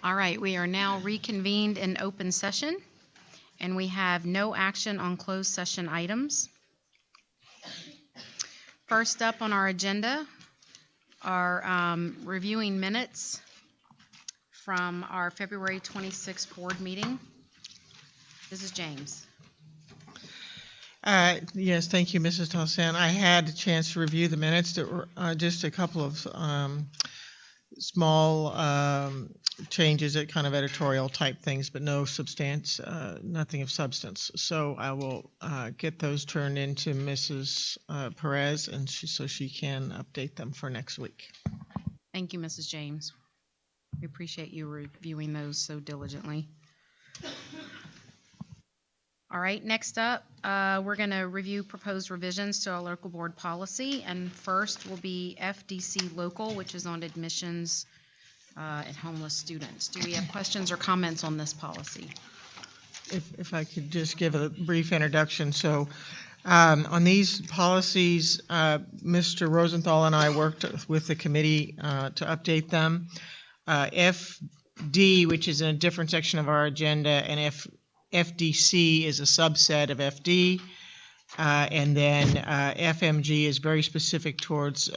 All right, we are now reconvened in open session, and we have no action on closed session items. First up on our agenda are reviewing minutes from our February 26th board meeting. This is James. Yes, thank you, Mrs. Towson. I had a chance to review the minutes. There were just a couple of small changes, that kind of editorial type things, but no substance, nothing of substance. So I will get those turned into Mrs. Perez, and so she can update them for next week. Thank you, Mrs. James. We appreciate you reviewing those so diligently. All right, next up, we're going to review proposed revisions to our local board policy, and first will be FDC local, which is on admissions and homeless students. Do we have questions or comments on this policy? If I could just give a brief introduction. So on these policies, Mr. Rosenthal and I worked with the committee to update them. FD, which is in a different section of our agenda, and FDC is a subset of FD, and then FMG is very specific towards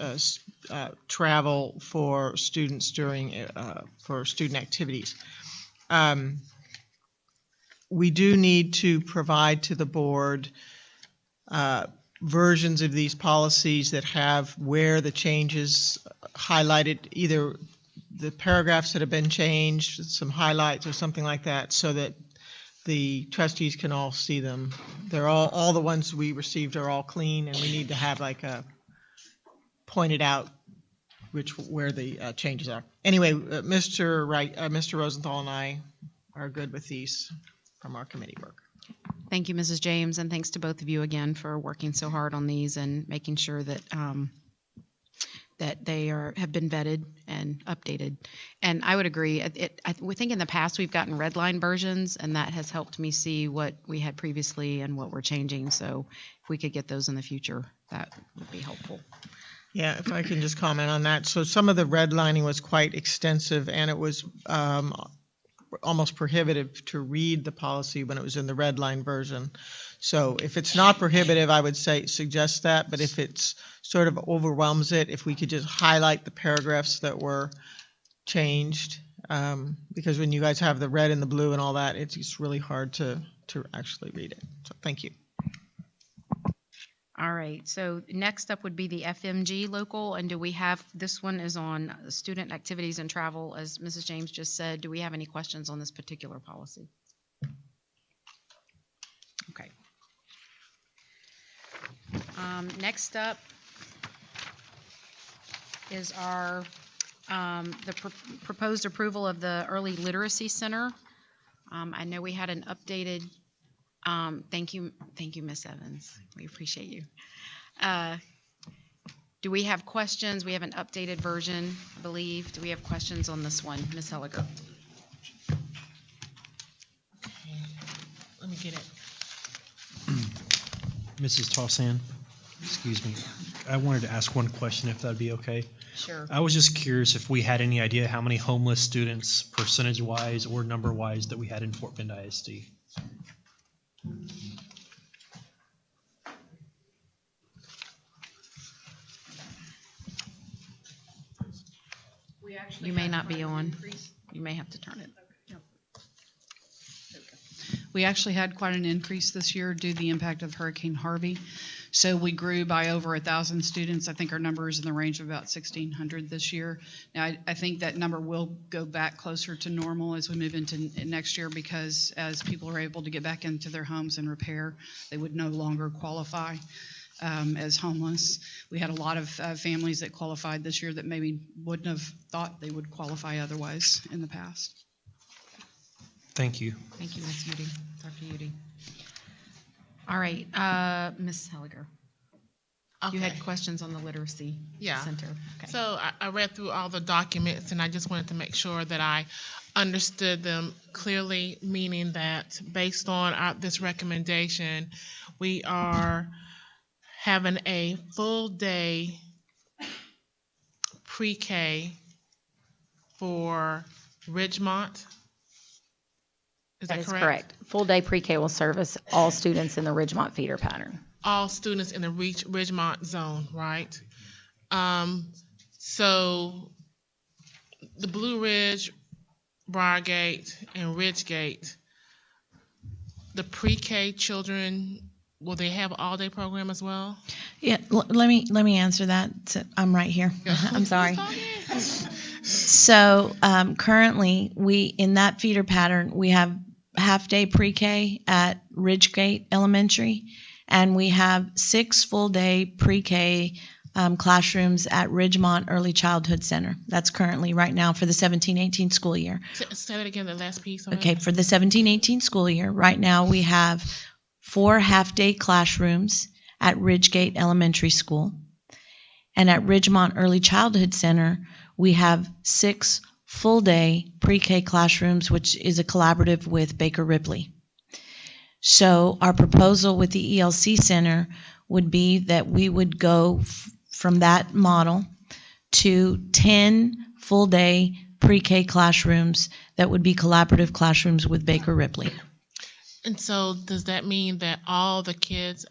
travel for students during for student activities. We do need to provide to the board versions of these policies that have where the changes highlighted, either the paragraphs that have been changed, some highlights or something like that, so that the trustees can all see them. They're all the ones we received are all clean, and we need to have like a pointed out where the changes are. Anyway, Mr. Rosenthal and I are good with these from our committee work. Thank you, Mrs. James, and thanks to both of you again for working so hard on these and making sure that that they have been vetted and updated. And I would agree. We think in the past we've gotten red line versions, and that has helped me see what we had previously and what we're changing. So if we could get those in the future, that would be helpful. Yeah, if I can just comment on that. So some of the redlining was quite extensive, and it was almost prohibitive to read the policy when it was in the red line version. So if it's not prohibitive, I would suggest that, but if it's sort of overwhelms it, if we could just highlight the paragraphs that were changed, because when you guys have the red and the blue and all that, it's just really hard to actually read it. So thank you. All right, so next up would be the FMG local, and do we have, this one is on student activities and travel, as Mrs. James just said. Do we have any questions on this particular policy? Okay. Next up is our proposed approval of the Early Literacy Center. I know we had an updated. Thank you, Ms. Evans. We appreciate you. Do we have questions? We have an updated version, I believe. Do we have questions on this one, Ms. Helliger? Okay. Let me get it. Mrs. Towson, excuse me. I wanted to ask one question, if that'd be okay. Sure. I was just curious if we had any idea how many homeless students, percentage-wise or number-wise, that we had in Fort Bend ISD. You may not be on. You may have to turn it. We actually had quite an increase this year due to the impact of Hurricane Harvey. So we grew by over 1,000 students. I think our number is in the range of about 1,600 this year. Now, I think that number will go back closer to normal as we move into next year, because as people are able to get back into their homes and repair, they would no longer qualify as homeless. We had a lot of families that qualified this year that maybe wouldn't have thought they would qualify otherwise in the past. Thank you. Thank you, Ms. Udy. Dr. Udy. All right, Ms. Helliger. Okay. You had questions on the literacy center. Okay. So I read through all the documents, and I just wanted to make sure that I understood them clearly, meaning that based on this recommendation, we are having a full day pre-K for Ridgemont. Is That that is correct? correct. Full day pre-K will service all students in the Ridgemont feeder pattern. All students in the Ridgemont zone, right? So the Blue Ridge, Briargate, and Ridgegate, the pre-K children, will they have an all-day program as well? Yeah, let me answer that. I'm right here. I'm sorry. So currently, we in that feeder pattern, we have half-day pre-K at Ridgegate Elementary, and we have 6 full-day pre-K classrooms at Ridgemont Early Childhood Center. That's currently right now for the 17-18 school year. Say that again, the last piece. Okay, for the 17-18 school year, right now we have 4 half-day classrooms at Ridgegate Elementary School. And at Ridgemont Early Childhood Center, we have 6 full-day pre-K classrooms, which is a collaborative with Baker Ripley. So our proposal with the ELC Center would be that we would go from that model to 10 full-day pre-K classrooms that would be collaborative classrooms with Baker Ripley. And so does that mean that all the kids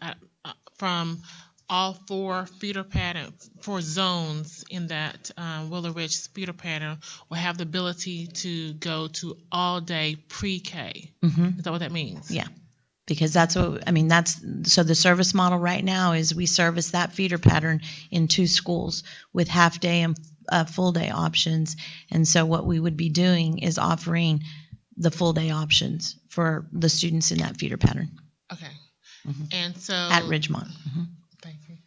from all 4 feeder pattern, 4 zones in that Willow Ridge feeder pattern will have the ability to go to all-day pre-K? Mm-hmm. Is that what that means? Yeah. Because that's what, I mean, so the service model right now is we service that feeder pattern in 2 schools with half-day and full-day options. And so what we would be doing is offering the full-day options for the students in that feeder pattern. Okay. Mm-hmm. And so At Ridgemont. Mm-hmm. Thank you.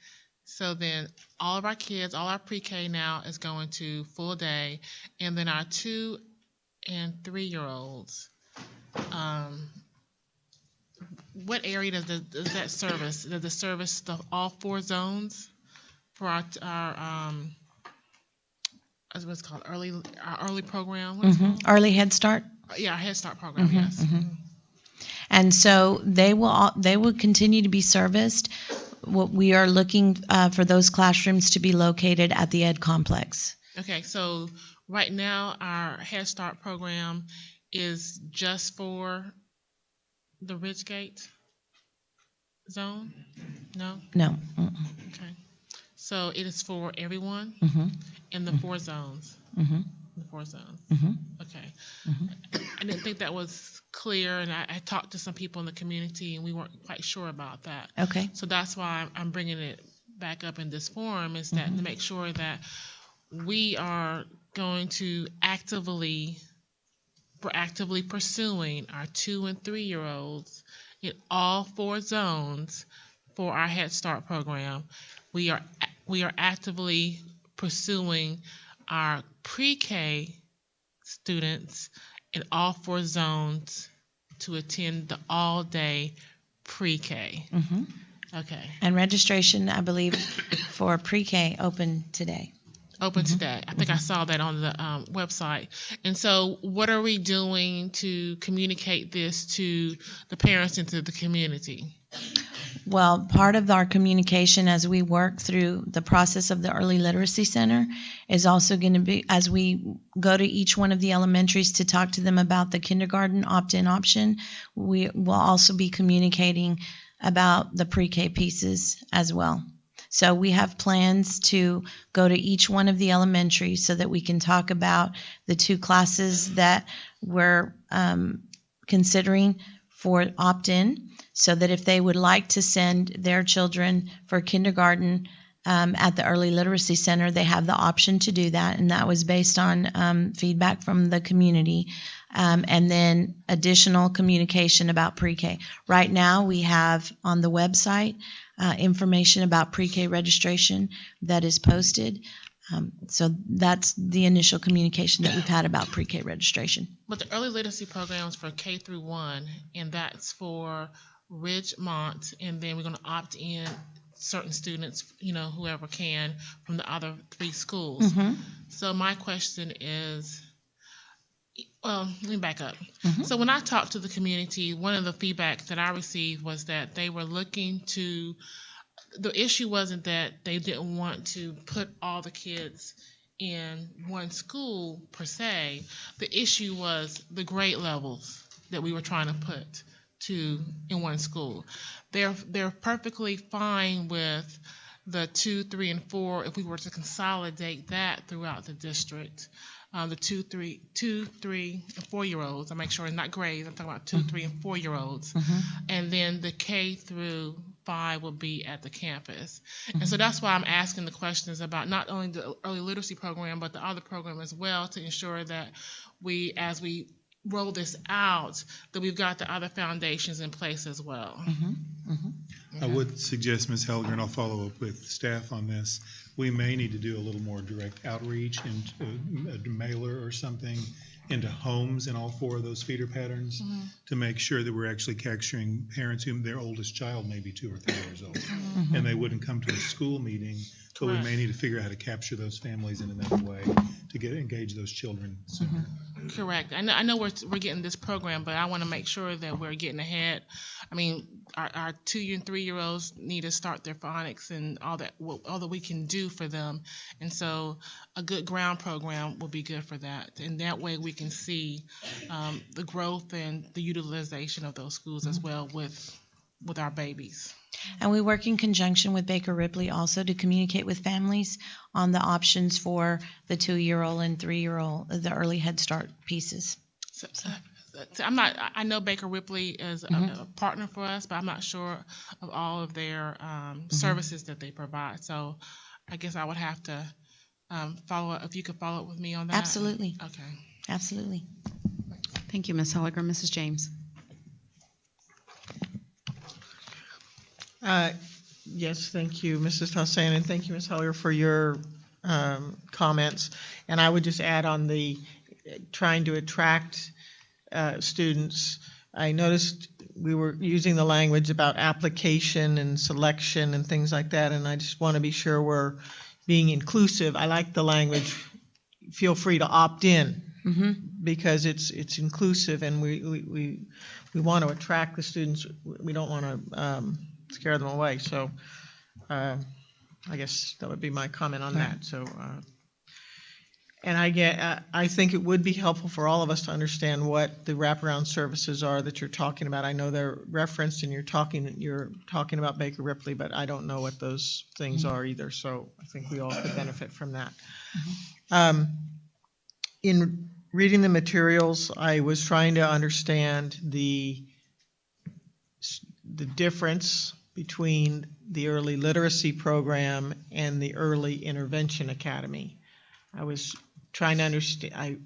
So then all of our kids, all our pre-K now is going to full day, and then our 2 and 3-year-olds. What area does that service? Does it service all 4 zones for our what's called our early program? What is it called? Early Head Start. Yeah, our Head Start program. Yes. Mm-hmm. And so they will continue to be serviced. What we are looking for those classrooms to be located at the Ed Complex. Okay, so right now our Head Start program is just for the Ridgegate zone? No? No. Okay. So it is for everyone Mm-hmm. in the 4 zones? Mm-hmm. The 4 zones. Mm-hmm. Okay. Mm-hmm. I didn't think that was clear, and I talked to some people in the community, and we weren't quite sure about that. Okay. So that's why I'm bringing it back up in this forum, is that to make sure that we are going to actively pursuing our 2 and 3-year-olds in all 4 zones for our Head Start program. We are actively pursuing our pre-K students in all 4 zones to attend the all-day pre-K. Mm-hmm. Okay. And registration, I believe, for pre-K open today. Open today. I think I saw that on the website. And so what are we doing to communicate this to the parents and to the community? Well, part of our communication as we work through the process of the Early Literacy Center is also going to be, as we go to each one of the elementaries to talk to them about the kindergarten opt-in option, we will also be communicating about the pre-K pieces as well. So we have plans to go to each one of the elementaries so that we can talk about the 2 classes that we're considering for opt-in, so that if they would like to send their children for kindergarten at the Early Literacy Center, they have the option to do that, and that was based on feedback from the community, and then additional communication about pre-K. Right now, we have on the website information about pre-K registration that is posted. So that's the initial communication that we've had about pre-K registration. But the early literacy program is for K through 1, and that's for Ridgemont, and then we're going to opt in certain students, whoever can, from the other 3 schools. Mm-hmm. So my question is, well, let me back up. Mm-hmm. So when I talked to the community, one of the feedback that I received was that they were looking to, the issue wasn't that they didn't want to put all the kids in one school per se. The issue was the grade levels that we were trying to put in one school. They're perfectly fine with the 2, 3, and 4 if we were to consolidate that throughout the district. The 2, 3, and 4-year-olds. I make sure it's not grades. I'm talking about 2, 3, and 4-year-olds. And then the K through 5 will be at the campus. And so that's why I'm asking the questions about not only the early literacy program, but the other program as well, to ensure that as we roll this out, that we've got the other foundations in place as well. I would suggest, Ms. Helger, and I'll follow up with staff on this, we may need to do a little more direct outreach and a mailer or something into homes in all 4 of those feeder patterns to make sure that we're actually capturing parents whom their oldest child may be 2 or 3 years old. And they wouldn't come to a school meeting, but we may need to figure out how to capture those families in another way to engage those children sooner. Correct. I know we're getting this program, but I want to make sure that we're getting ahead. I mean, our 2 and 3-year-olds need to start their phonics and all that we can do for them. And so a good ground program will be good for that. And that way we can see the growth and the utilization of those schools as well with our babies. And we work in conjunction with Baker Ripley also to communicate with families on the options for the 2-year-old and 3-year-old, the early Head Start pieces. So I know Baker Ripley is a partner for us, but I'm not sure of all of their services that they provide. So I guess I would have to follow up, if you could follow up with me on that. Absolutely. Okay. Absolutely. Thank you, Ms. Helliger. Mrs. James. Yes, thank you, Mrs. Hassan, and thank you, Ms. Heller, for your comments. And I would just add on the trying to attract students. I noticed we were using the language about application and selection and things like that, and I just want to be sure we're being inclusive. I like the language, feel free to opt in, because it's inclusive, and we want to attract the students. We don't want to scare them away. So I guess that would be my comment on that. So, and I think it would be helpful for all of us to understand what the wraparound services are that you're talking about. I know they're referenced, and you're talking about Baker Ripley, but I don't know what those things are either. So I think we all could benefit from that. In reading the materials, I was trying to understand the difference between the early literacy program and the early intervention academy. I was trying to understand, I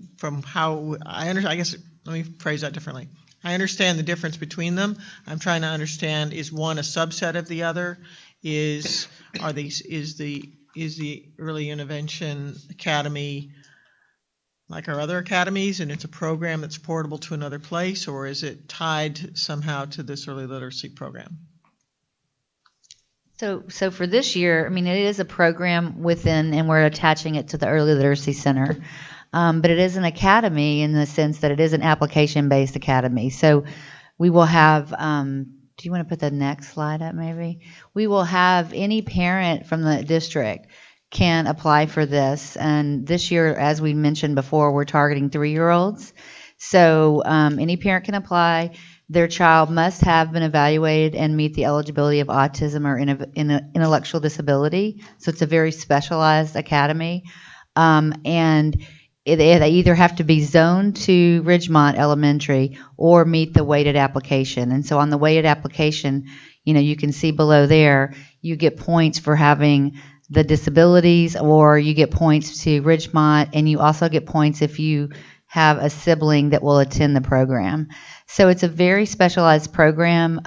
guess, let me phrase that differently. I understand the difference between them. I'm trying to understand, is one a subset of the other? Is the early intervention academy like our other academies, and it's a program that's portable to another place, or is it tied somehow to this early literacy program? So for this year, I mean, it is a program within, and we're attaching it to the Early Literacy Center. But it is an academy in the sense that it is an application-based academy. So we will have, do you want to put the next slide up maybe? We will have any parent from the district can apply for this. And this year, as we mentioned before, we're targeting 3-year-olds. So any parent can apply. Their child must have been evaluated and meet the eligibility of autism or intellectual disability. So it's a very specialized academy. And they either have to be zoned to Ridgemont Elementary or meet the weighted application. And so on the weighted application, you can see below there, you get points for having the disabilities, or you get points to Ridgemont, and you also get points if you have a sibling that will attend the program. So it's a very specialized program.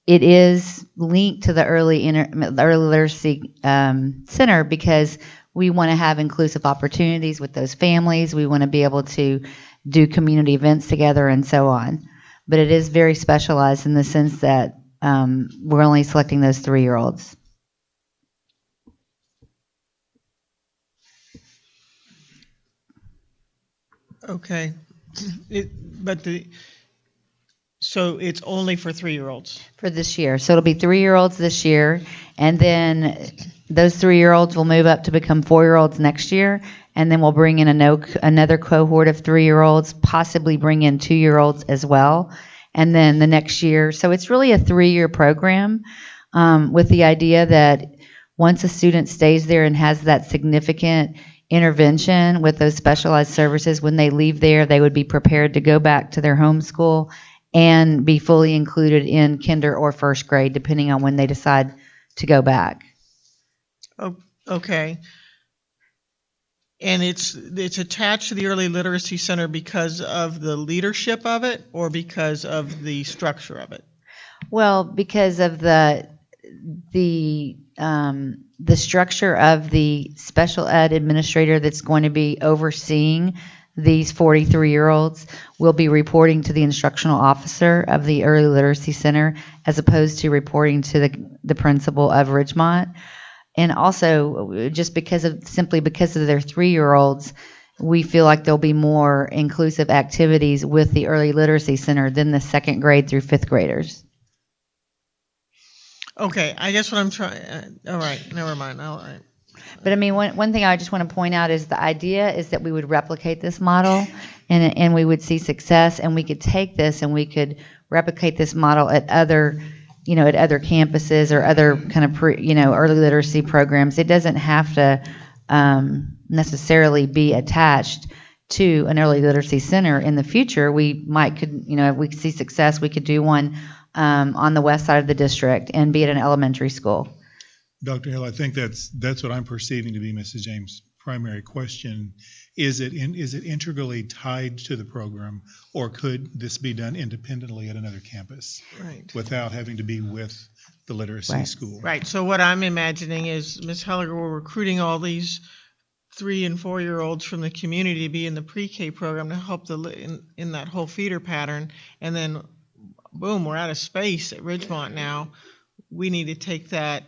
It is linked to the Early Literacy Center because we want to have inclusive opportunities with those families. We want to be able to do community events together and so on. But it is very specialized in the sense that we're only selecting those 3-year-olds. Okay, so it's only for 3-year-olds? For this year. So it'll be 3-year-olds this year, and then those 3-year-olds will move up to become 4-year-olds next year, and then we'll bring in another cohort of 3-year-olds, possibly bring in 2-year-olds as well, and then the next year. So it's really a 3-year program with the idea that once a student stays there and has that significant intervention with those specialized services, when they leave there, they would be prepared to go back to their home school and be fully included in kinder or first grade, depending on when they decide to go back. Oh, okay. And it's attached to the Early Literacy Center because of the leadership of it, or because of the structure of it? Well, because of the structure of the special ed administrator that's going to be overseeing these 43-year-olds will be reporting to the instructional officer of the Early Literacy Center, as opposed to reporting to the principal of Ridgemont. And also, just because of their 3-year-olds, we feel like there'll be more inclusive activities with the Early Literacy Center than the 2nd grade through 5th graders. Okay, I guess what I'm trying. All right, never mind. All right. But I mean, one thing I just want to point out is the idea is that we would replicate this model, and we would see success, and we could take this and we could replicate this model at other campuses or other kind of early literacy programs. It doesn't have to necessarily be attached to an early literacy center. In the future, if we see success, we could do one on the west side of the district and be at an elementary school. Dr. Hill, I think that's what I'm perceiving to be Mrs. James' primary question. Is it integrally tied to the program, or could this be done independently at another campus, Right. without having to be with the literacy school? Right. So what I'm imagining is Ms. Helliger, we're recruiting all these 3- and 4-year-olds from the community to be in the pre-K program to help in that whole feeder pattern, and then boom, we're out of space at Ridgemont now. We need to take that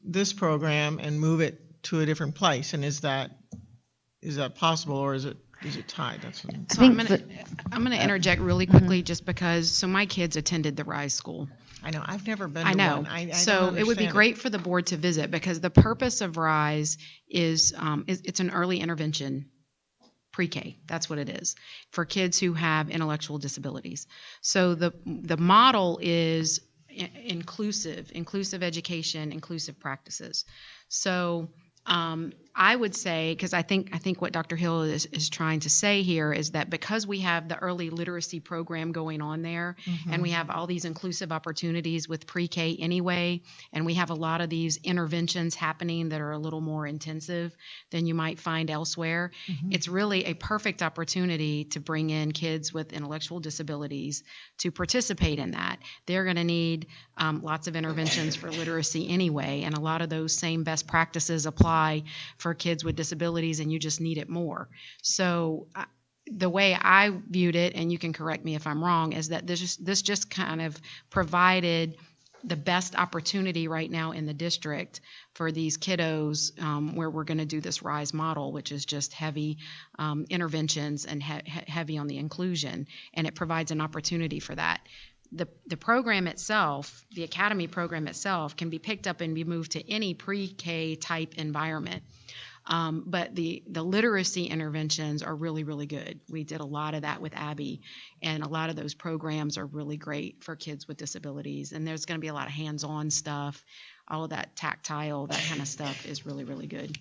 this program and move it to a different place. And is that possible, or is it tied? That's what So I'm going to interject really quickly, just because. So my kids attended the Rise School. I know. I've never been I to know. one. I So don't it would be understand great for the board to visit, because the purpose of Rise is it's an early intervention pre-K. That's what it is, for kids who have intellectual disabilities. So the model is inclusive education, inclusive practices. So I would say, because I think what Dr. Hill is trying to say here is that because we have the early literacy program going on there, and we have all these inclusive opportunities with pre-K anyway, and we have a lot of these interventions happening that are a little more intensive than you might find elsewhere, it's really a perfect opportunity to bring in kids with intellectual disabilities to participate in that. They're going to need lots of interventions for literacy anyway, and a lot of those same best practices apply for kids with disabilities, and you just need it more. So the way I viewed it, and you can correct me if I'm wrong, is that this just kind of provided the best opportunity right now in the district for these kiddos, where we're going to do this RISE model, which is just heavy interventions and heavy on the inclusion, and it provides an opportunity for that. The program itself, the academy program itself, can be picked up and be moved to any pre-K type environment. But the literacy interventions are really, really good. We did a lot of that with Abby, and a lot of those programs are really great for kids with disabilities. And there's going to be a lot of hands-on stuff. All of that tactile, that kind of stuff is really, really good.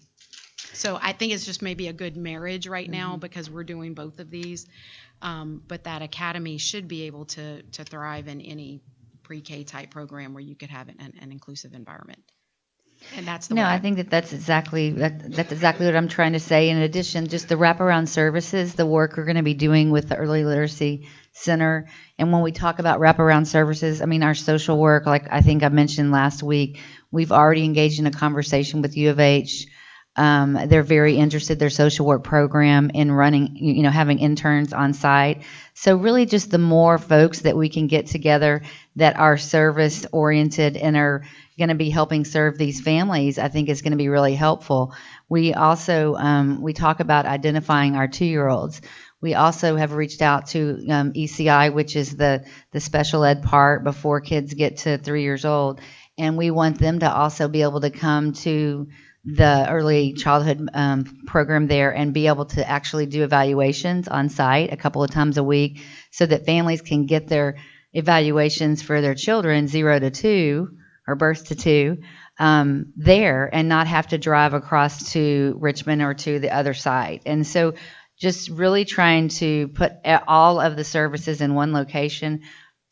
So I think it's just maybe a good marriage right now, because we're doing both of these. But that academy should be able to thrive in any pre-K type program where you could have an inclusive environment. And that's the way I think that's exactly what I'm trying to say. In addition, just the wraparound services, the work we're going to be doing with the Early Literacy Center. And when we talk about wraparound services, I mean, our social work, like I think I mentioned last week, we've already engaged in a conversation with U of H. They're very interested, their social work program, in running, having interns on site. So really just the more folks that we can get together that are service oriented and are going to be helping serve these families, I think is going to be really helpful. We also, we talk about identifying our 2-year-olds. We also have reached out to ECI, which is the special ed part before kids get to 3 years old. and we want them to also be able to come to the early childhood program there and be able to actually do evaluations on site a couple of times a week so that families can get their evaluations for their children 0 to 2 or birth to 2 there and not have to drive across to Richmond or to the other site. And so just really trying to put all of the services in one location,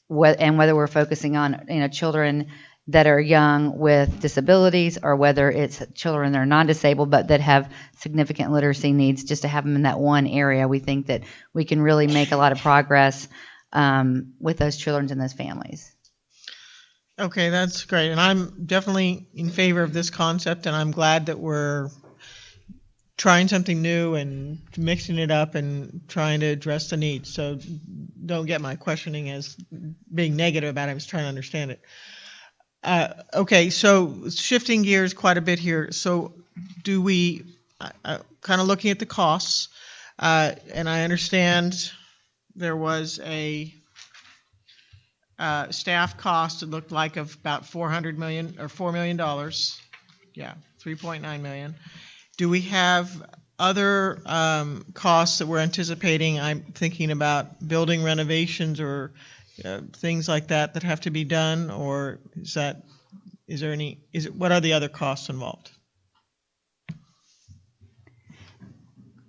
and whether we're focusing on children that are young with disabilities or whether it's children that are non-disabled but that have significant literacy needs, just to have them in that one area, we think that we can really make a lot of progress with those children and those families. Okay, that's great. And I'm definitely in favor of this concept, and I'm glad that we're trying something new and mixing it up and trying to address the needs. So don't get my questioning as being negative about it. I was trying to understand it. Okay, so shifting gears quite a bit here. So do we, kind of looking at the costs, and I understand there was a staff cost, it looked like, of about $400 million or $4 million. Yeah, $3.9 million. Do we have other costs that we're anticipating? I'm thinking about building renovations or things like that have to be done, or what are the other costs involved?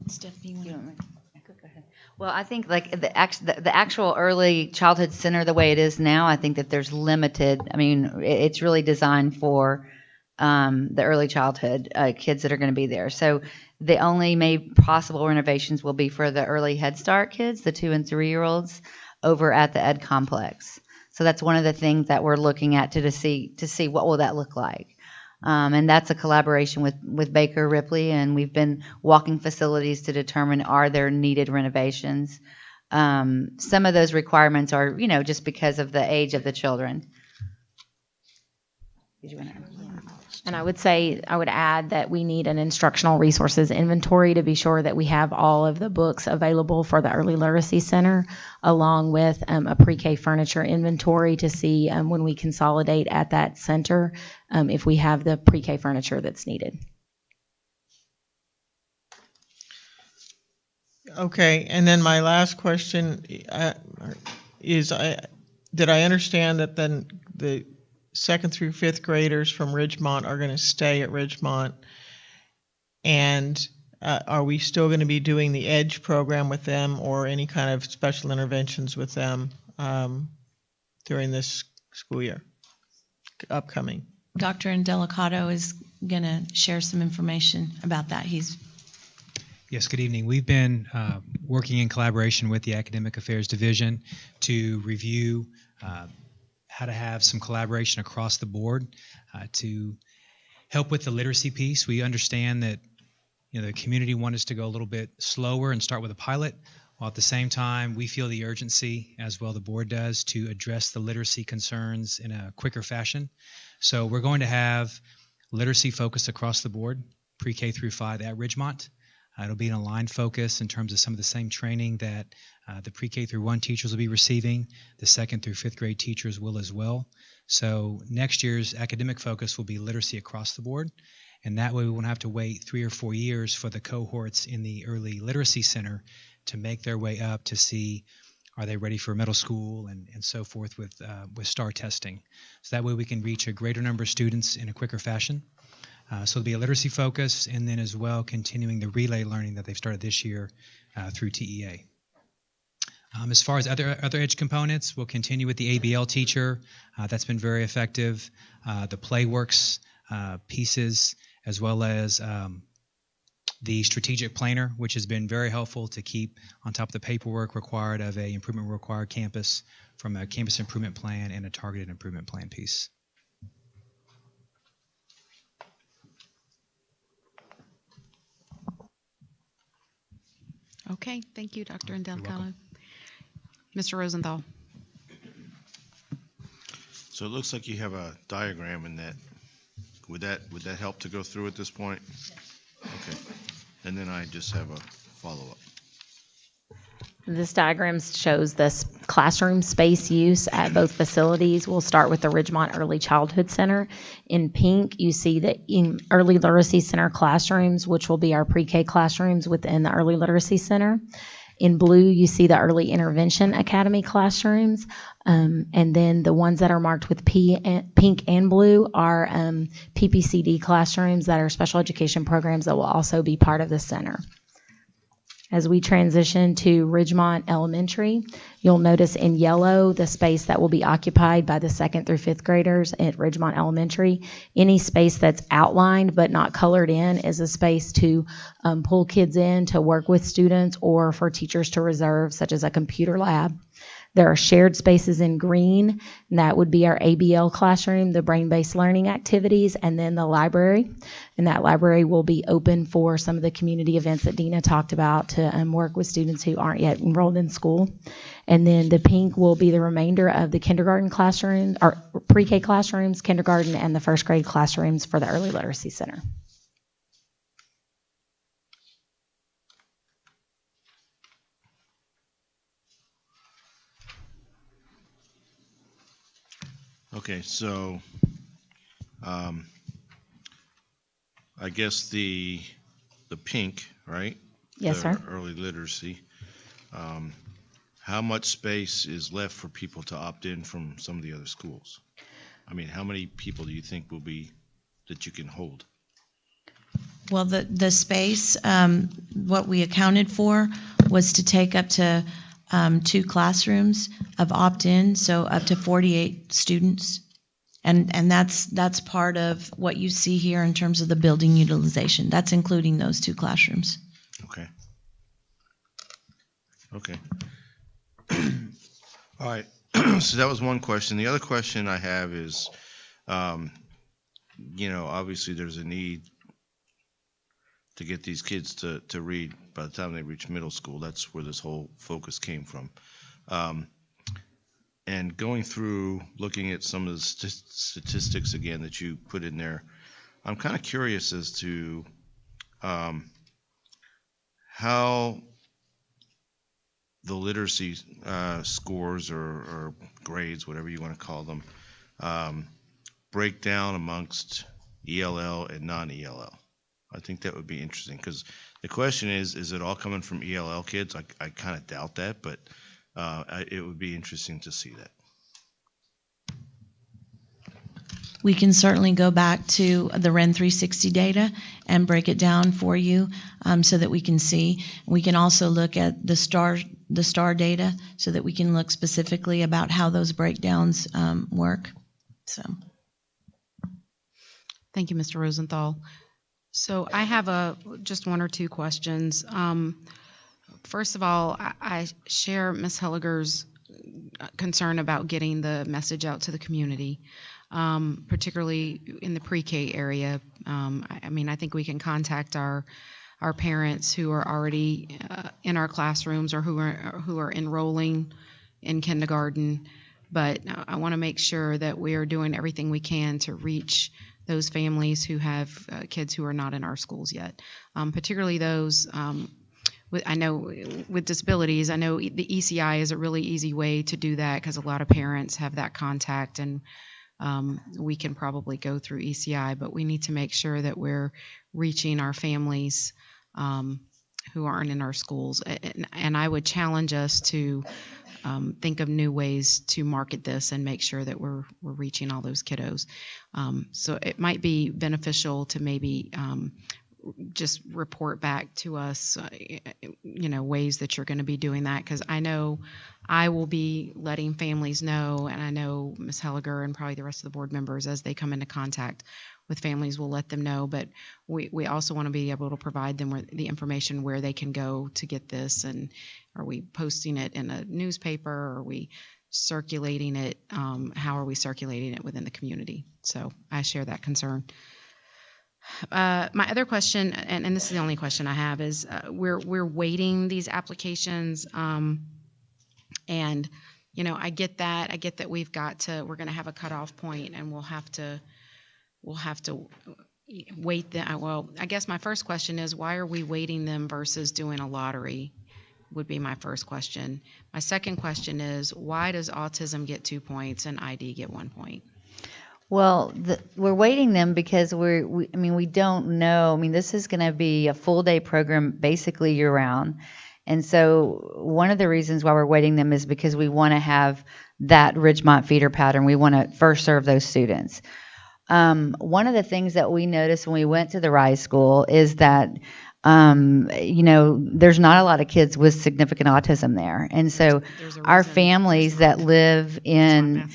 Stephanie, you want to? Well, I think like the actual early childhood center, the way it is now, I think that there's limited. I mean, it's really designed for the early childhood kids that are going to be there. So the only possible renovations will be for the early Head Start kids, the 2 and 3-year-olds, over at the Ed Complex. So that's one of the things that we're looking at to see what will that look like. And that's a collaboration with Baker Ripley, and we've been walking facilities to determine are there needed renovations. Some of those requirements are, just because of the age of the children. Did you want to? And I would add that we need an instructional resources inventory to be sure that we have all of the books available for the Early Literacy Center, along with a pre-K furniture inventory to see when we consolidate at that center if we have the pre-K furniture that's needed. Okay, and then my last question is, did I understand that then the 2nd through 5th graders from Ridgemont are going to stay at Ridgemont, and are we still going to be doing the EDGE program with them or any kind of special interventions with them during this school year upcoming? Dr. Indelicato is going to share some information about that. Yes, good evening. We've been working in collaboration with the Academic Affairs Division to review how to have some collaboration across the board to help with the literacy piece. We understand that the community wants us to go a little bit slower and start with a pilot, while at the same time we feel the urgency, as well the board does, to address the literacy concerns in a quicker fashion. So we're going to have literacy focus across the board, pre-K through 5 at Ridgemont. It'll be an aligned focus in terms of some of the same training that the pre-K through 1 teachers will be receiving. The 2nd through 5th grade teachers will as well. So next year's academic focus will be literacy across the board. And that way we won't have to wait 3 or 4 years for the cohorts in the early literacy center to make their way up to see are they ready for middle school and so forth with STAR testing. So that way we can reach a greater number of students in a quicker fashion. So it'll be a literacy focus, and then as well continuing the relay learning that they've started this year through TEA. As far as other EDGE components, we'll continue with the ABL teacher. That's been very effective. The PlayWorks pieces, as well as the strategic planner, which has been very helpful to keep on top of the paperwork required of a improvement required campus from a campus improvement plan and a targeted improvement plan piece. Okay, thank you, Dr. Indelicato. Mr. Rosenthal. So it looks like you have a diagram in that. Would that help to go through at this point? Okay. And then I just have a follow-up. This diagram shows this classroom space use at both facilities. We'll start with the Ridgemont Early Childhood Center. In pink, you see the Early Literacy Center classrooms, which will be our pre-K classrooms within the Early Literacy Center. In blue, you see the Early Intervention Academy classrooms. And then the ones that are marked with pink and blue are PPCD classrooms that are special education programs that will also be part of the center. As we transition to Ridgemont Elementary, you'll notice in yellow the space that will be occupied by the 2nd through 5th graders at Ridgemont Elementary. Any space that's outlined but not colored in is a space to pull kids in to work with students or for teachers to reserve, such as a computer lab. There are shared spaces in green, and that would be our ABL classroom, the brain-based learning activities, and then the library. And that library will be open for some of the community events that Dina talked about to work with students who aren't yet enrolled in school. And then the pink will be the remainder of the kindergarten classrooms, or pre-K classrooms, kindergarten, and the 1st grade classrooms for the Early Literacy Center. Okay, so I guess the pink, right? Yes, The sir. Early literacy. How much space is left for people to opt in from some of the other schools? I mean, how many people do you think will be that you can hold? Well, the space, what we accounted for was to take up to 2 classrooms of opt-in, so up to 48 students. And that's part of what you see here in terms of the building utilization. That's including those 2 classrooms. Okay. Okay. All right. So that was one question. The other question I have is, obviously there's a need to get these kids to read by the time they reach middle school. That's where this whole focus came from. And going through, looking at some of the statistics again that you put in there, I'm kind of curious as to how the literacy scores or grades, whatever you want to call them, break down amongst ELL and non-ELL. I think that would be interesting, because the question is it all coming from ELL kids? I kind of doubt that, but it would be interesting to see that. We can certainly go back to the REN 360 data and break it down for you so that we can see. We can also look at the STAR data so that we can look specifically about how those breakdowns work. So, Thank you, Mr. Rosenthal. So I have just 1 or 2 questions. First of all, I share Ms. Helliger's concern about getting the message out to the community, particularly in the pre-K area. I think we can contact our parents who are already in our classrooms or who are enrolling in kindergarten, but I want to make sure that we are doing everything we can to reach those families who have kids who are not in our schools yet, particularly those with disabilities. I know the ECI is a really easy way to do that because a lot of parents have that contact, and we can probably go through ECI, but we need to make sure that we're reaching our families who aren't in our schools. And I would challenge us to think of new ways to market this and make sure that we're reaching all those kiddos. So it might be beneficial to maybe just report back to us, ways that you're going to be doing that, because I know I will be letting families know, and I know Ms. Helliger and probably the rest of the board members, as they come into contact with families, will let them know. But we also want to be able to provide them with the information where they can go to get this. And are we posting it in a newspaper? Or are we circulating it? How are we circulating it within the community? So I share that concern. My other question, and this is the only question I have, is we're weighting these applications, and I get that we're going to have a cutoff point, and we'll have to weight them. Well, I guess my first question is, why are we weighting them versus doing a lottery? would be my first question. My second question is, why does autism get 2 points and ID get 1 point? Well, we're weighting them because we don't know. I mean, this is going to be a full day program basically year round. And so one of the reasons why we're weighting them is because we want to have that Ridgemont feeder pattern. We want to first serve those students. One of the things that we noticed when we went to the Rise School is that, there's not a lot of kids with significant autism there. And so our families that live in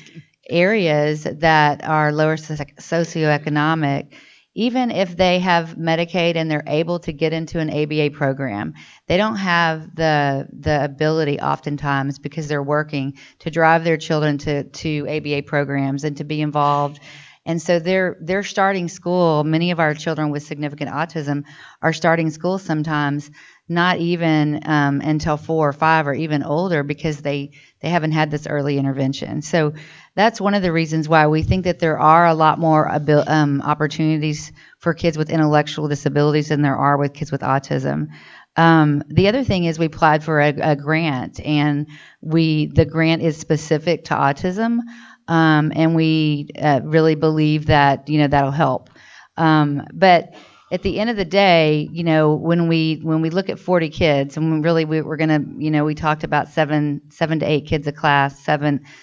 areas that are lower socioeconomic, even if they have Medicaid and they're able to get into an ABA program, they don't have the ability oftentimes, because they're working, to drive their children to ABA programs and to be involved. And so they're starting school. Many of our children with significant autism are starting school sometimes not even until 4 or 5 or even older, because they haven't had this early intervention. So that's one of the reasons why we think that there are a lot more opportunities for kids with intellectual disabilities than there are with kids with autism. The other thing is we applied for a grant, and the grant is specific to autism, and we really believe that that'll help. But at the end of the day, when we look at 40 kids, and we're gonna, we talked about 7 to 8 kids a class,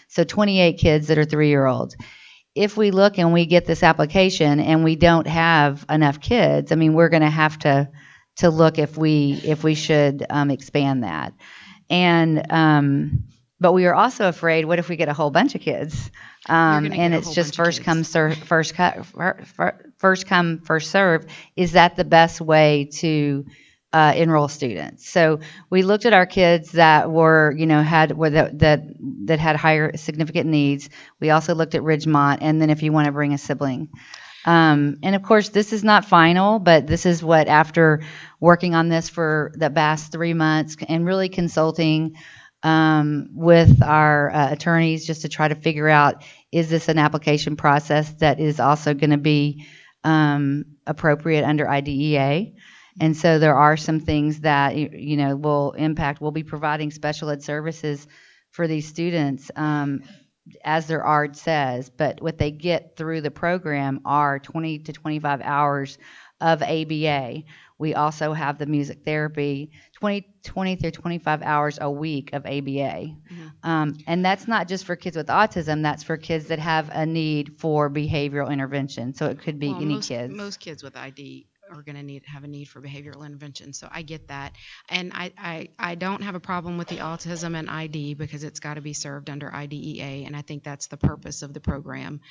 so 28 kids that are 3-year-olds. If we look and we get this application and we don't have enough kids, I mean, we're going to have to look if we should expand that. And but we are also afraid, what if we get a whole bunch of kids? And it's just first come, first come, first serve. Is that the best way to enroll students? So we looked at our kids that were, that had higher significant needs. We also looked at Ridgemont, and then if you want to bring a sibling. And of course, this is not final, but this is what, after working on this for the past 3 months and really consulting with our attorneys just to try to figure out, is this an application process that is also going to be appropriate under IDEA? And so there are some things that will impact. We'll be providing special ed services for these students, as their ARD says, but what they get through the program are 20 to 25 hours of ABA. We also have the music therapy, 20 through 25 hours a week of ABA. Mm-hmm. And that's not just for kids with autism, that's for kids that have a need for behavioral intervention. So it could be any kids. Most kids with ID are going to have a need for behavioral intervention. So I get that. And I don't have a problem with the autism and ID, because it's got to be served under IDEA, and I think that's the purpose of the program.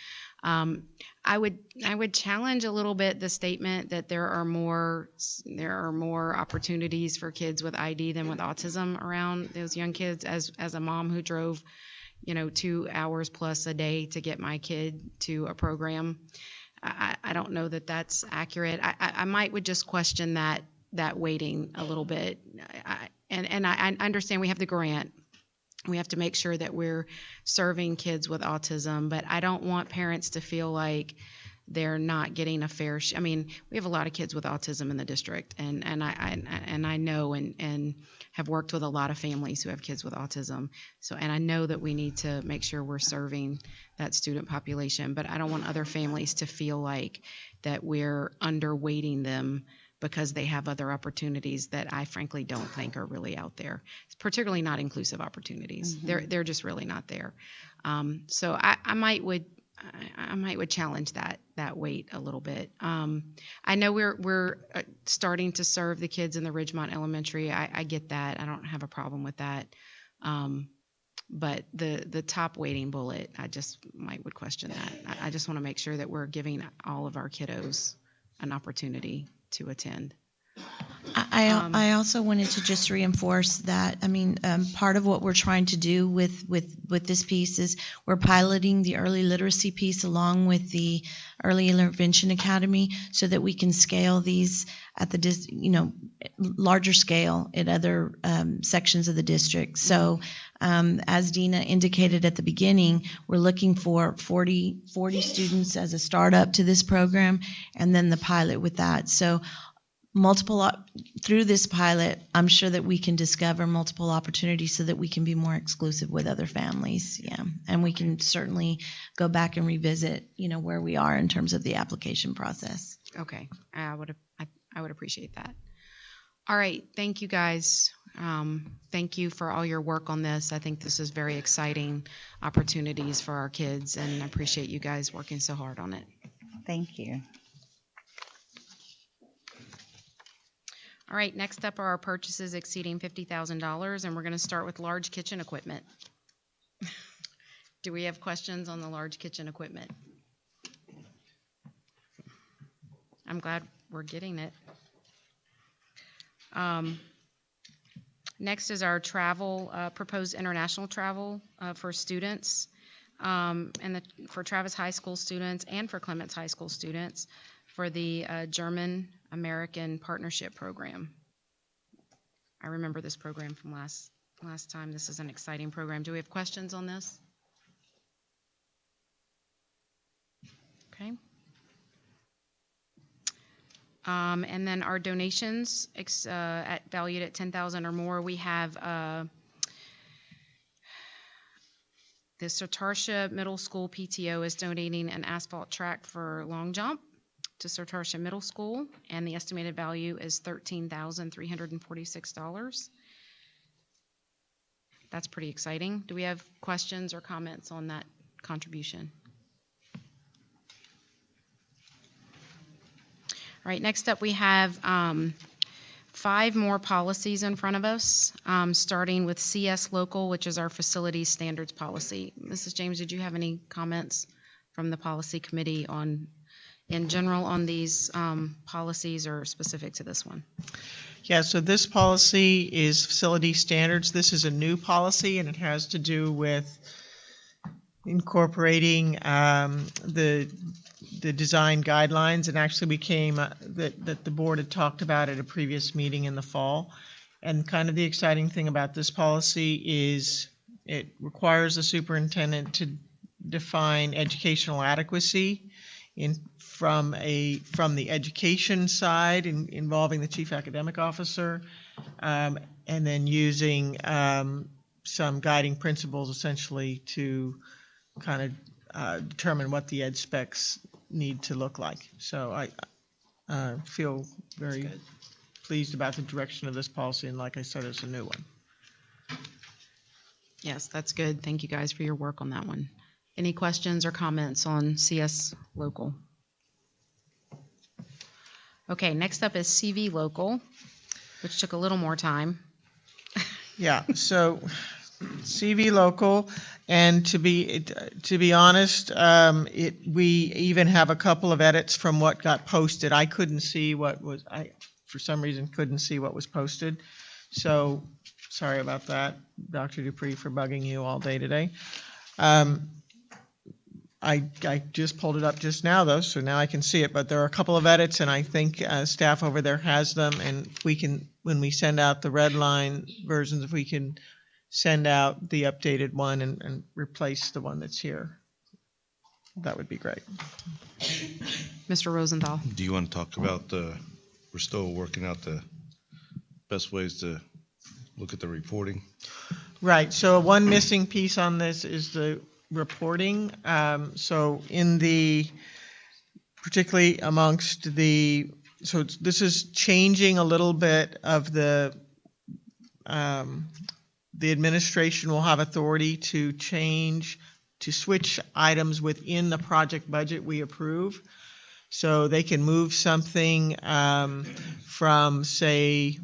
I would challenge a little bit the statement that there are more opportunities for kids with ID than with autism around those young kids. As a mom who drove 2 hours plus a day to get my kid to a program, I don't know that that's accurate. I would just question that weighting a little bit. And I understand we have the grant. We have to make sure that we're serving kids with autism, but I don't want parents to feel like they're not getting a fair I mean, we have a lot of kids with autism in the district, and I know and have worked with a lot of families who have kids with autism. So, and I know that we need to make sure we're serving that student population, but I don't want other families to feel like that we're underweighting them because they have other opportunities that I frankly don't think are really out there. It's particularly not inclusive opportunities. Mm-hmm. They're just really not there. So I might would challenge that weight a little bit. I know we're starting to serve the kids in the Ridgemont Elementary. I get that. I don't have a problem with that. But the top weighting bullet, I just would question that. I just want to make sure that we're giving all of our kiddos an opportunity to attend. I also wanted to just reinforce that. I mean, part of what we're trying to do with this piece is we're piloting the early literacy piece along with the Early Intervention Academy, so that we can scale these at the larger scale at other sections of the district. So, as Dina indicated at the beginning, we're looking for 40 students as a startup to this program, and then the pilot with that. So, through this pilot, I'm sure that we can discover multiple opportunities so that we can be more exclusive with other families. Yeah, and we can certainly go back and revisit, where we are in terms of the application process. Okay, I would appreciate that. All right, thank you guys. Thank you for all your work on this. I think this is very exciting opportunities for our kids, and I appreciate you guys working so hard on it. Thank you. All right, next up are our purchases exceeding $50,000, and we're going to start with large kitchen equipment. Do we have questions on the large kitchen equipment? I'm glad we're getting it. Next is our travel, proposed international travel for students, for Travis High School students and for Clements High School students for the German-American Partnership Program. I remember this program from last time. This is an exciting program. Do we have questions on this? Okay. And then our donations valued at $10,000 or more. We have the Sartarsha Middle School PTO is donating an asphalt track for long jump to Sartarsha Middle School, and the estimated value is $13,346. That's pretty exciting. Do we have questions or comments on that contribution? All right, next up we have 5 more policies in front of us, starting with CS Local, which is our facilities standards policy. Mrs. James, did you have any comments from the policy committee in general on these policies or specific to this one? Yeah, so this policy is facility standards. This is a new policy, and it has to do with incorporating the design guidelines, and actually became that the board had talked about at a previous meeting in the fall. And kind of the exciting thing about this policy is it requires the superintendent to define educational adequacy from the education side, involving the chief academic officer, and then using some guiding principles essentially to kind of determine what the ed specs need to look like. So I feel very pleased about the direction of this policy, and like I said, it's a new one. Yes, that's good. Thank you guys for your work on that one. Any questions or comments on CS Local? Okay, next up is CV Local, which took a little more time. Yeah, so CV Local, and to be honest, we even have a couple of edits from what got posted. I couldn't see for some reason couldn't see what was posted. So sorry about that, Dr. Dupree, for bugging you all day today. I just pulled it up just now, though, so now I can see it. But there are a couple of edits, and I think staff over there has them. And we can, when we send out the red line versions, if we can send out the updated one and replace the one that's here, that would be great. Mr. Rosenthal. Do you want to talk about we're still working out the best ways to look at the reporting? Right. So one missing piece on this is the reporting. So particularly amongst so this is changing a little bit of the administration will have authority to switch items within the project budget we approve. So they can move something from, say,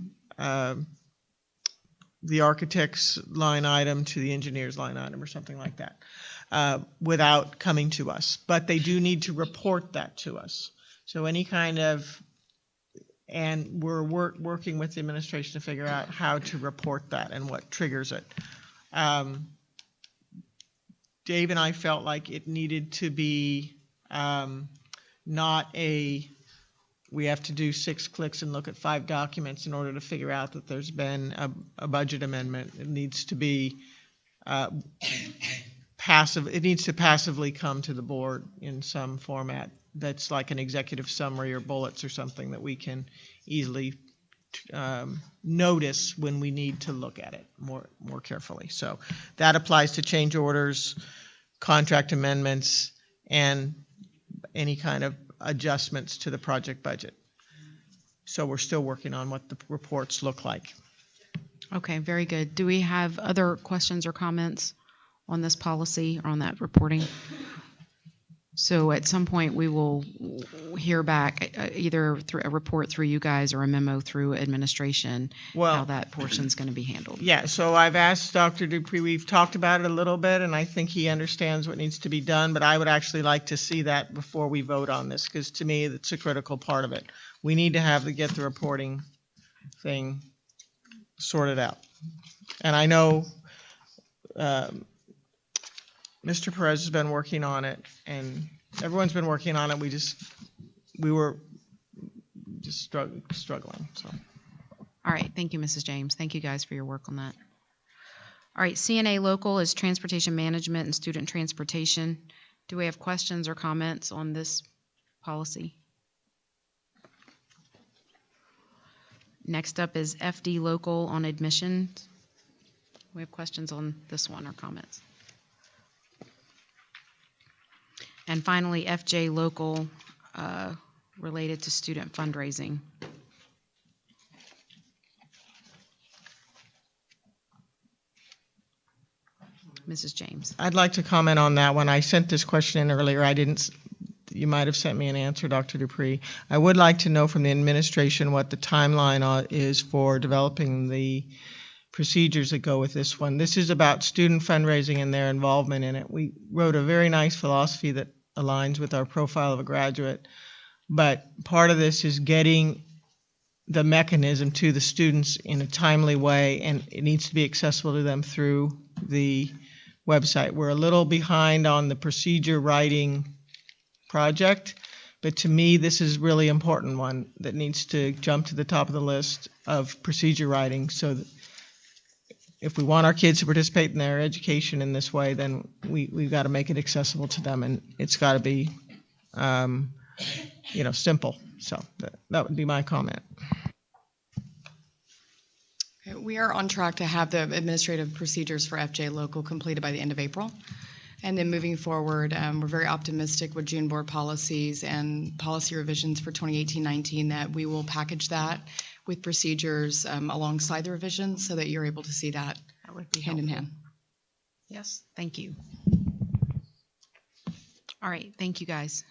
the architect's line item to the engineer's line item or something like that, without coming to us. But they do need to report that to us. So any kind of, and we're working with the administration to figure out how to report that and what triggers it. Dave and I felt like it needed to be not we have to do 6 clicks and look at 5 documents in order to figure out that there's been a budget amendment. It needs to be passive. It needs to passively come to the board in some format that's like an executive summary or bullets or something that we can easily notice when we need to look at it more carefully. So that applies to change orders, contract amendments, and any kind of adjustments to the project budget. So we're still working on what the reports look like. Okay, very good. Do we have other questions or comments on this policy or on that reporting? So at some point, we will hear back either through a report through you guys or a memo through administration, how that portion's going to be handled. Yeah, so I've asked Dr. Dupree, we've talked about it a little bit, and I think he understands what needs to be done, but I would actually like to see that before we vote on this, because to me, it's a critical part of it. We need to get the reporting thing sorted out. And I know Mr. Perez has been working on it, and everyone's been working on it. We were just struggling. So. All right. Thank you, Mrs. James. Thank you guys for your work on that. All right. CNA local is transportation management and student transportation. Do we have questions or comments on this policy? Next up is FD local on admissions. We have questions on this one or comments. And finally, FJ local related to student fundraising. Mrs. James. I'd like to comment on that one. I sent this question in earlier. You might have sent me an answer, Dr. Dupree. I would like to know from the administration what the timeline is for developing the procedures that go with this one. This is about student fundraising and their involvement in it. We wrote a very nice philosophy that aligns with our profile of a graduate, but part of this is getting the mechanism to the students in a timely way, and it needs to be accessible to them through the website. We're a little behind on the procedure writing project, but to me this is a really important one that needs to jump to the top of the list of procedure writing, so that if we want our kids to participate in their education in this way, then we've got to make it accessible to them, and it's got to be simple. So that would be my comment. We are on track to have the administrative procedures for FJ Local completed by the end of April. And then moving forward, we're very optimistic with June board policies and policy revisions for 2018-19 that we will package that with procedures alongside the revisions so that you're able to see that would be hand in hand. Yes, thank you. All right, thank you guys.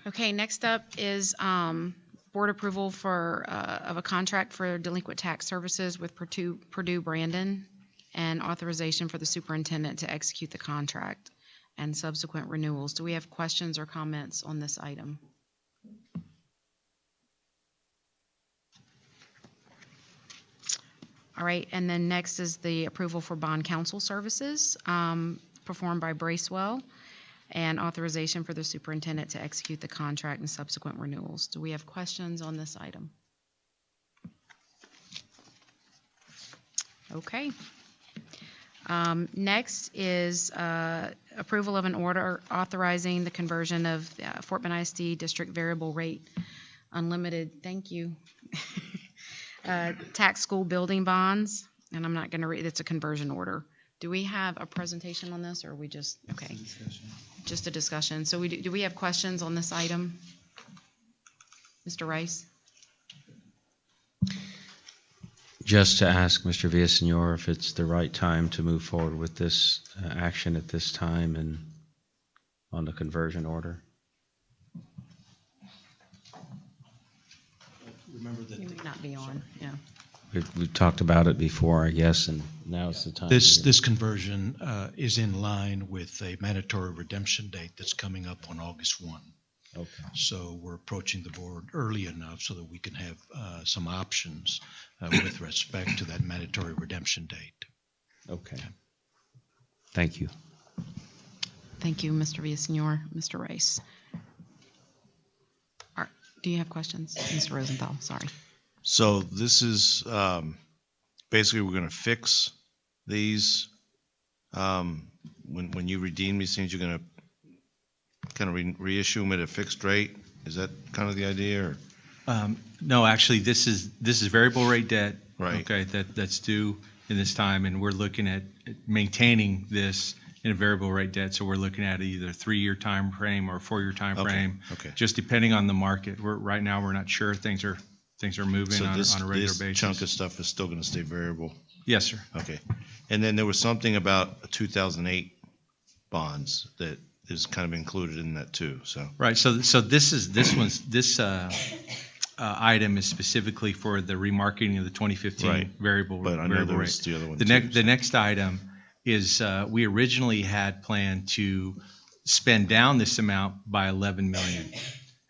Okay, next up is board approval of a contract for delinquent tax services with Purdue Brandon, and authorization for the superintendent to execute the contract and subsequent renewals. Do we have questions or comments on this item? All right, and then next is the approval for bond counsel services performed by Bracewell, and authorization for the superintendent to execute the contract and subsequent renewals. Do we have questions on this item? Okay. Next is approval of an order authorizing the conversion of Fort Bend ISD district variable rate unlimited, thank you, tax school building bonds, and I'm not going to read, it's a conversion order. Do we have a presentation on this, or are we just, okay, just a discussion. So do we have questions on this item? Mr. Rice? Just to ask Mr. Villasenor if it's the right time to move forward with this action at this time and on the conversion order. Remember that You may not be on, yeah. We've talked about it before, I guess, and now it's the time. This conversion is in line with a mandatory redemption date that's coming up on August 1. Okay. So we're approaching the board early enough so that we can have some options with respect to that mandatory redemption date. Okay. Thank you. Thank you, Mr. Villasenor. Mr. Rice? Do you have questions? Mr. Rosenthal, sorry. So this is basically we're going to fix these. When you redeem these things, you're going to kind of reissue them at a fixed rate. Is that kind of the idea? Or No, actually, this is variable rate debt. Right. Okay, that's due in this time, and we're looking at maintaining this in a variable rate debt. So we're looking at either a 3-year time frame or a 4-year time frame, Okay. just depending on the market. Right now we're not sure. Things are moving So on a regular this basis. chunk of stuff is still going to stay variable. Yes, sir. Okay. And then there was something about 2008 bonds that is kind of included in that too. So Right. So this item is specifically for the remarketing of the 2015 Right. variable But I know variable there rate. was the other one The too, the next item is we originally had planned to spend down this amount by 11 million,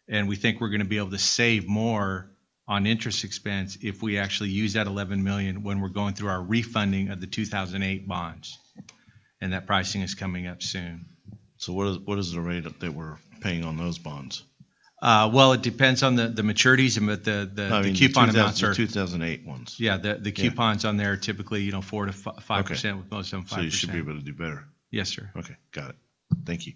and we think we're going to be able to save more on interest expense if we actually use that 11 million when we're going through our refunding of the 2008 bonds, and that pricing is coming up soon. So what is the rate that we're paying on those bonds? Well, it depends on the maturities, but the coupon amounts are the 2008 ones. Yeah, the coupons on there are typically 4 to 5%, with most of them 5%. So you should be able to do better. Yes, sir. Okay, got it. Thank you.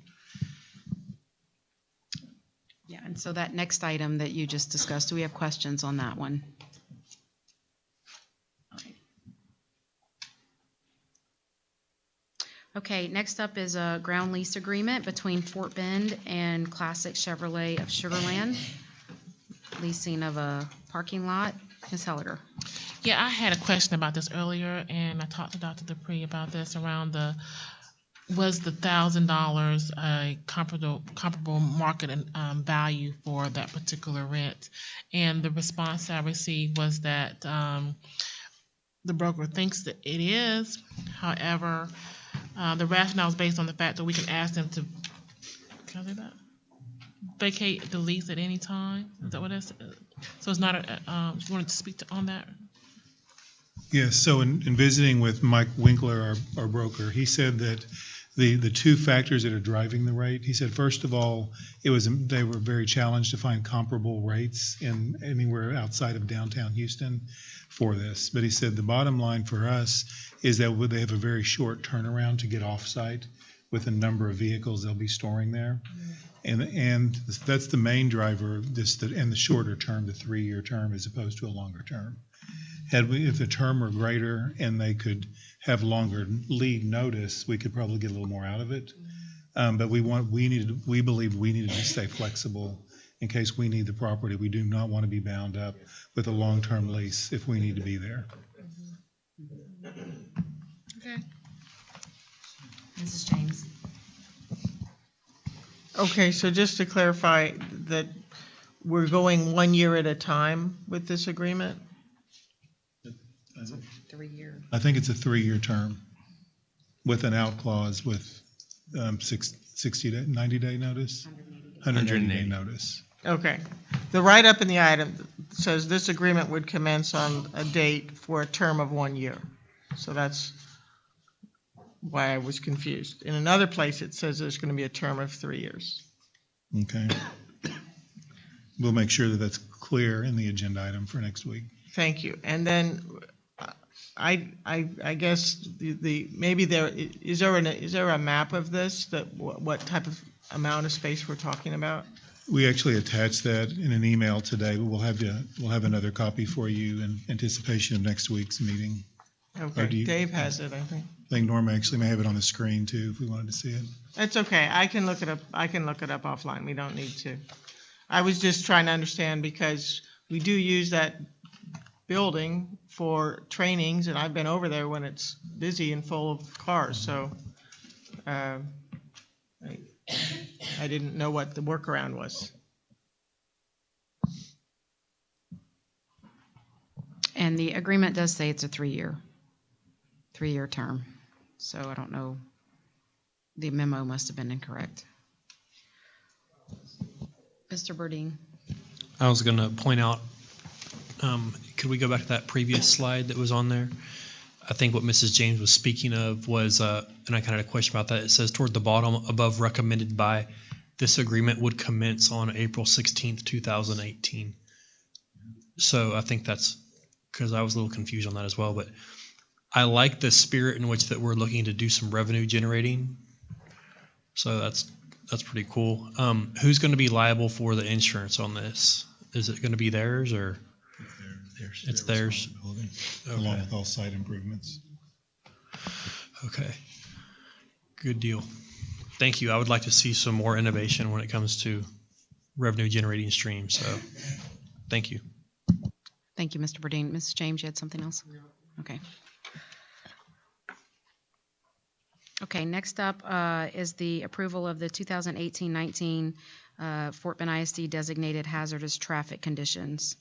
Yeah, and so that next item that you just discussed, do we have questions on that one? Okay, next up is a ground lease agreement between Fort Bend and Classic Chevrolet of Sugar Land, leasing of a parking lot. Ms. Helliger. Yeah, I had a question about this earlier, and I talked to Dr. Dupree about this around was the $1,000 a comparable market value for that particular rent? And the response I received was that the broker thinks that it is. However, the rationale is based on the fact that we can ask them to, can I say that? Vacate the lease at any time. Is that what it is? So it's not just wanted to speak on that. Yes, so in visiting with Mike Winkler, our broker, he said that the two factors that are driving the rate, he said, first of all, they were very challenged to find comparable rates in anywhere outside of downtown Houston for this. But he said the bottom line for us is that they have a very short turnaround to get off-site with the number of vehicles they'll be storing there. And that's the main driver, and the shorter term, the 3-year term, as opposed to a longer term. If the term were greater and they could have longer lead notice, we could probably get a little more out of it. But we believe we needed to stay flexible in case we need the property. We do not want to be bound up with a long-term lease if we need to be there. Okay. Mrs. James. Okay, so just to clarify that we're going 1 year at a time with this agreement? 3 year. I think it's a 3-year term with an out clause with 90-day notice, 180-day notice. Okay. The write-up in the item says this agreement would commence on a date for a term of 1 year. So that's why I was confused. In another place, it says there's going to be a term of 3 years. Okay. We'll make sure that that's clear in the agenda item for next week. Thank you. And then I guess maybe is there a map of this, that what type of amount of space we're talking about? We actually attached that in an email today, but we'll have another copy for you in anticipation of next week's meeting. Okay, Dave has it, I think. I think Norma actually may have it on the screen too, if we wanted to see it. It's okay. I can look it up. Offline. We don't need to. I was just trying to understand because we do use that building for trainings, and I've been over there when it's busy and full of cars. So I didn't know what the workaround was. And the agreement does say it's a 3-year term. So I don't know. The memo must have been incorrect. Mr. Burdine. I was going to point out, could we go back to that previous slide that was on there? I think what Mrs. James was speaking of was, and I kind of had a question about that. It says toward the bottom above, recommended by, this agreement would commence on April 16th, 2018. So I think that's because I was a little confused on that as well. But I like the spirit in which that we're looking to do some revenue generating. So that's pretty cool. Who's going to be liable for the insurance on this? Is it going to be theirs or? It's theirs. Along Okay. with all site improvements. Okay. Good deal. Thank you. I would like to see some more innovation when it comes to revenue generating streams. So thank you. Thank you, Mr. Burdine. Mrs. James, you had something else? Okay. Okay, next up is the approval of the 2018-19 Fort Bend ISD designated hazardous traffic conditions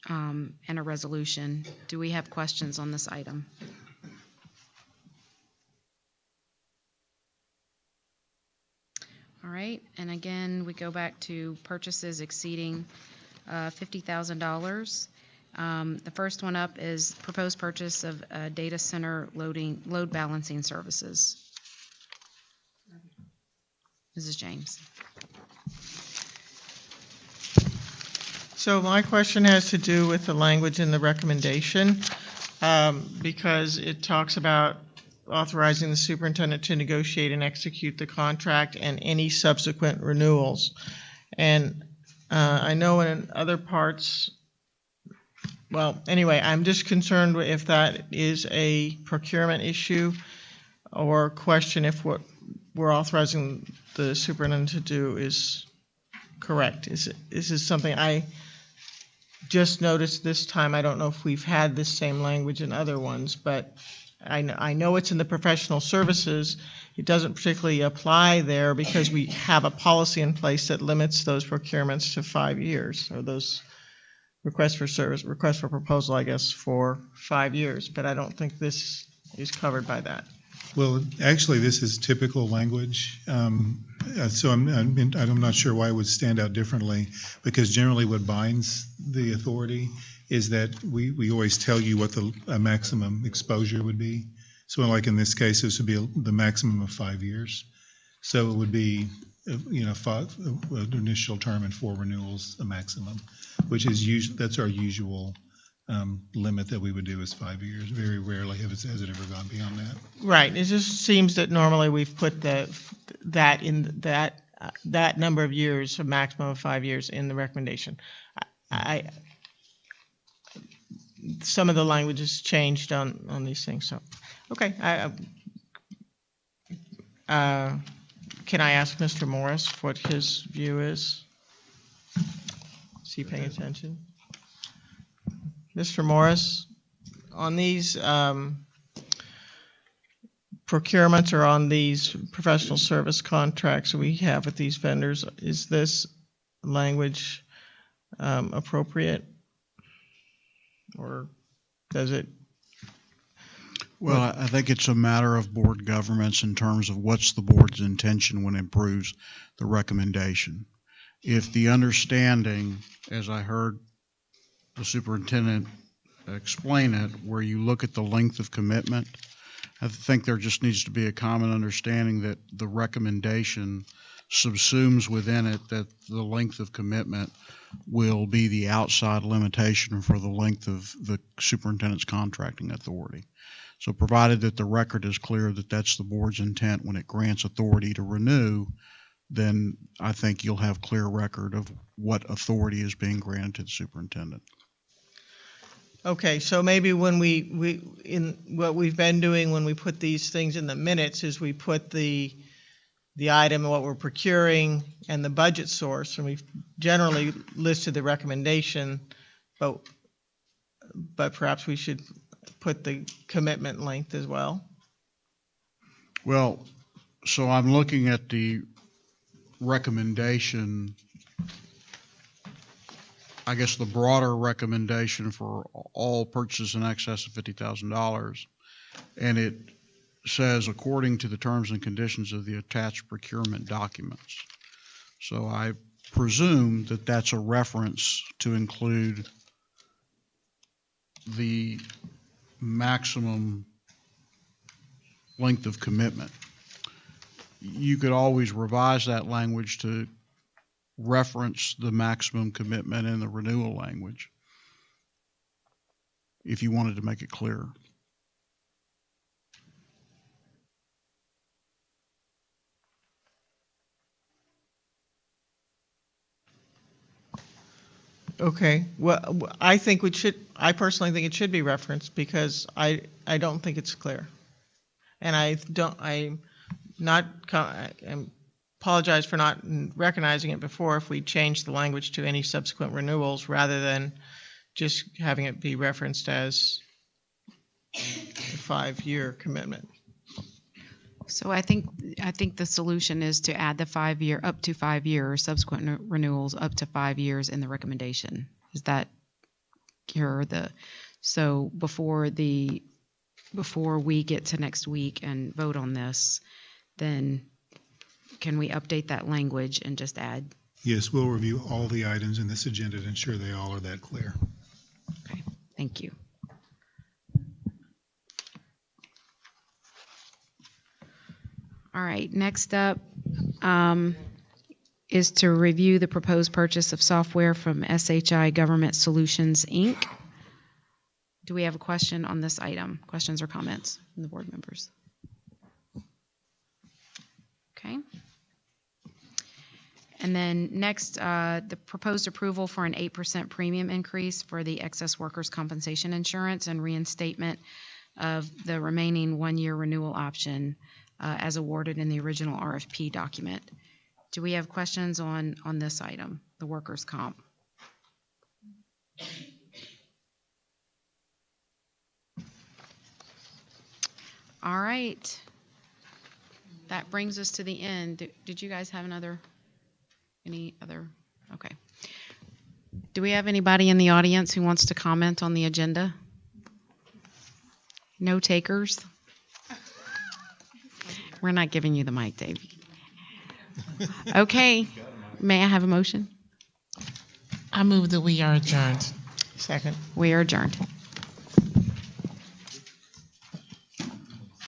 and a resolution. Do we have questions on this item? All right, and again, we go back to purchases exceeding $50,000. The first one up is proposed purchase of data center load balancing services. Mrs. James. So my question has to do with the language in the recommendation, because it talks about authorizing the superintendent to negotiate and execute the contract and any subsequent renewals. And I know in other parts, well, anyway, I'm just concerned if that is a procurement issue or question if what we're authorizing the superintendent to do is correct. Is this something I just noticed this time? I don't know if we've had this same language in other ones, but I know it's in the professional services. It doesn't particularly apply there because we have a policy in place that limits those procurements to 5 years, or those requests for proposal, I guess, for 5 years. But I don't think this is covered by that. Well, actually, this is typical language, so I'm not sure why it would stand out differently, because generally what binds the authority is that we always tell you what the maximum exposure would be. So like in this case, this would be the maximum of 5 years. So it would be, an initial term and 4 renewals, a maximum, which is that's our usual limit that we would do is 5 years. Very rarely has it ever gone beyond that. Right. It just seems that normally we've put that number of years, a maximum of 5 years, in the recommendation. Some of the language has changed on these things. So, okay. Can I ask Mr. Morris what his view is? Is he paying attention? Mr. Morris, on these procurements or on these professional service contracts we have with these vendors, is this language appropriate? Or does it? Well, I think it's a matter of board governance in terms of what's the board's intention when it approves the recommendation. If the understanding, as I heard the superintendent explain it, where you look at the length of commitment, I think there just needs to be a common understanding that the recommendation subsumes within it that the length of commitment will be the outside limitation for the length of the superintendent's contracting authority. So provided that the record is clear that that's the board's intent when it grants authority to renew, then I think you'll have clear record of what authority is being granted to the superintendent. Okay, so maybe when we in what we've been doing when we put these things in the minutes is we put the item and what we're procuring and the budget source, and we've generally listed the recommendation, but perhaps we should put the commitment length as well. Well, so I'm looking at the recommendation, I guess the broader recommendation for all purchases in excess of $50,000, and it says according to the terms and conditions of the attached procurement documents. So I presume that that's a reference to include the maximum length of commitment. You could always revise that language to reference the maximum commitment in the renewal language if you wanted to make it clearer. Okay, well, I personally think it should be referenced because I don't think it's clear. And I apologize for not recognizing it before if we change the language to any subsequent renewals rather than just having it be referenced as the 5-year commitment. So I think the solution is to add the 5-year, up to 5 years, subsequent renewals up to 5 years in the recommendation. Is that so before we get to next week and vote on this, then can we update that language and just add? Yes, we'll review all the items in this agenda to ensure they all are that clear. Okay, thank you. All right, next up is to review the proposed purchase of software from SHI Government Solutions, Inc. Do we have a question on this item? Questions or comments from the board members? Okay. And then next, the proposed approval for an 8% premium increase for the excess workers' compensation insurance and reinstatement of the remaining 1-year renewal option as awarded in the original RFP document. Do we have questions on this item, the workers' comp? All right. That brings us to the end. Did you guys have any other? Okay. Do we have anybody in the audience who wants to comment on the agenda? No takers? We're not giving you the mic, Dave. Okay. May I have a motion? I move that we are adjourned. Second. We are adjourned.